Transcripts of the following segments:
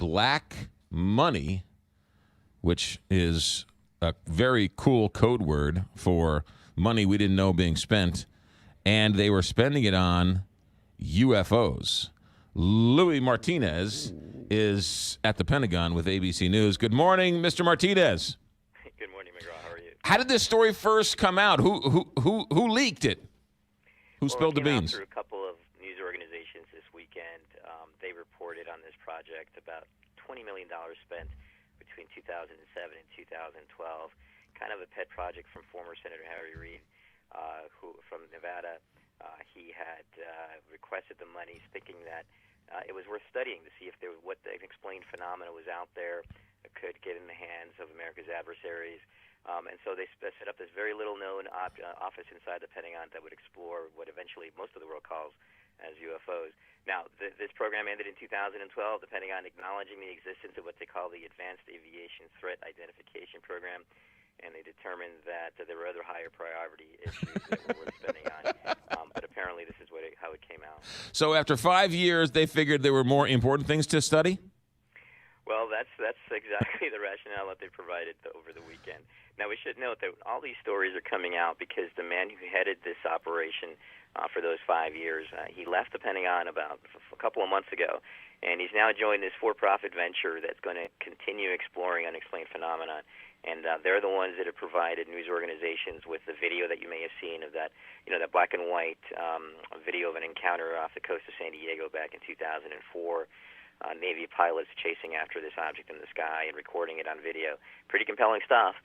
black money, which is a very cool code word for money we didn't know being spent, and they were spending it on UFOs. Louis Martinez is at the Pentagon with ABC News. Good morning, Mr. Martinez. Good morning, McGraw. How are you? How did this story first come out? Who leaked it? Who spilled the beans? Through a couple of news organizations this weekend. They reported on this project about $20 million spent between 2007 and 2012. Kind of a pet project from former Senator Harry Reid, who from Nevada. He had requested the money, thinking that it was worth studying to see if what the explained phenomena was out there that could get in the hands of America's adversaries. And so they set up this very little-known office inside the Pentagon that would explore what eventually most of the world calls as UFOs. Now, this program ended in 2012, the Pentagon acknowledging the existence of what they call the Advanced Aviation Threat Identification Program, and they determined that there were other higher priority issues that were worth spending on. But apparently this is how it came out. So after 5 years, they figured there were more important things to study? Well, that's exactly the rationale that they provided over the weekend. Now, we should note that all these stories are coming out because the man who headed this operation for those 5 years, he left the Pentagon about a couple of months ago, and he's now joined this for-profit venture that's going to continue exploring unexplained phenomena. And they're the ones that have provided news organizations with the video that you may have seen of that, that black and white video of an encounter off the coast of San Diego back in 2004. Navy pilots chasing after this object in the sky and recording it on video. Pretty compelling stuff.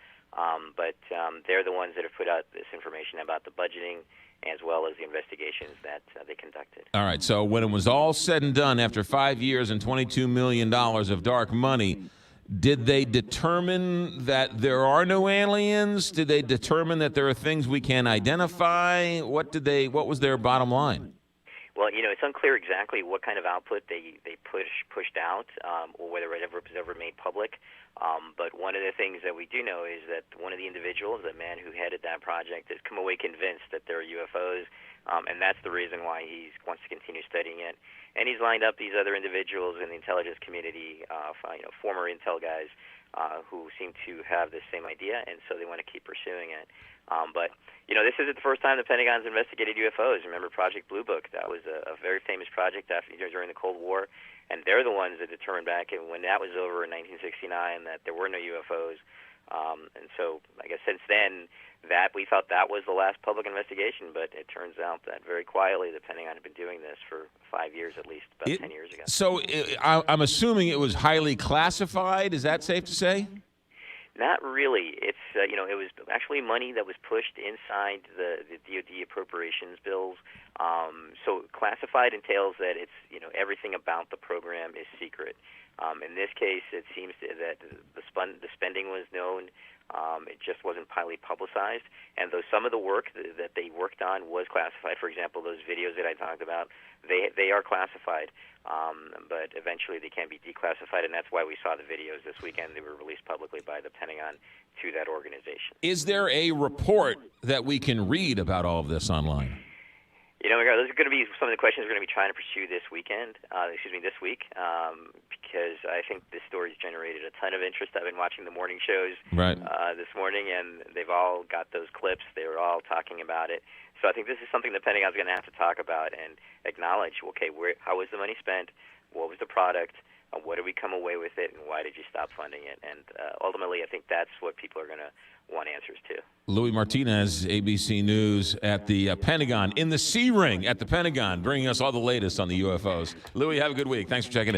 But they're the ones that have put out this information about the budgeting as well as the investigations that they conducted. All right, so when it was all said and done, after 5 years and $22 million of dark money, did they determine that there are no aliens? Did they determine that there are things we can identify? What was their bottom line? Well, it's unclear exactly what kind of output they pushed out, or whether it was ever made public. But one of the things that we do know is that one of the individuals, the man who headed that project, has come away convinced that there are UFOs, and that's the reason why he wants to continue studying it. And he's lined up these other individuals in the intelligence community, former intel guys, who seem to have the same idea, and so they want to keep pursuing it. But this isn't the first time the Pentagon's investigated UFOs. Remember Project Blue Book? That was a very famous project during the Cold War, and they're the ones that determined back when that was over in 1969 that there were no UFOs. And so, I guess since then, that we thought that was the last public investigation, but it turns out that very quietly the Pentagon had been doing this for 5 years at least, about 10 years ago. So I'm assuming it was highly classified. Is that safe to say? Not really. It's it was actually money that was pushed inside the DoD appropriations bills. So classified entails that it's everything about the program is secret. In this case, it seems that the spending was known. It just wasn't highly publicized. And though some of the work that they worked on was classified, for example, those videos that I talked about, they are classified. But eventually they can be declassified, and that's why we saw the videos this weekend. They were released publicly by the Pentagon to that organization. Is there a report that we can read about all of this online? Those are going to be some of the questions we're going to be trying to pursue this week, because I think this story's generated a ton of interest. I've been watching the morning shows this morning, and they've all got those clips. They were all talking about it. So I think this is something the Pentagon's going to have to talk about and acknowledge, okay, how was the money spent? What was the product? What did we come away with it, and why did you stop funding it? And ultimately, I think that's what people are going to want answers to. Louis Martinez, ABC News at the Pentagon, in the C-Ring at the Pentagon, bringing us all the latest on the UFOs. Louis, have a good week. Thanks for checking in.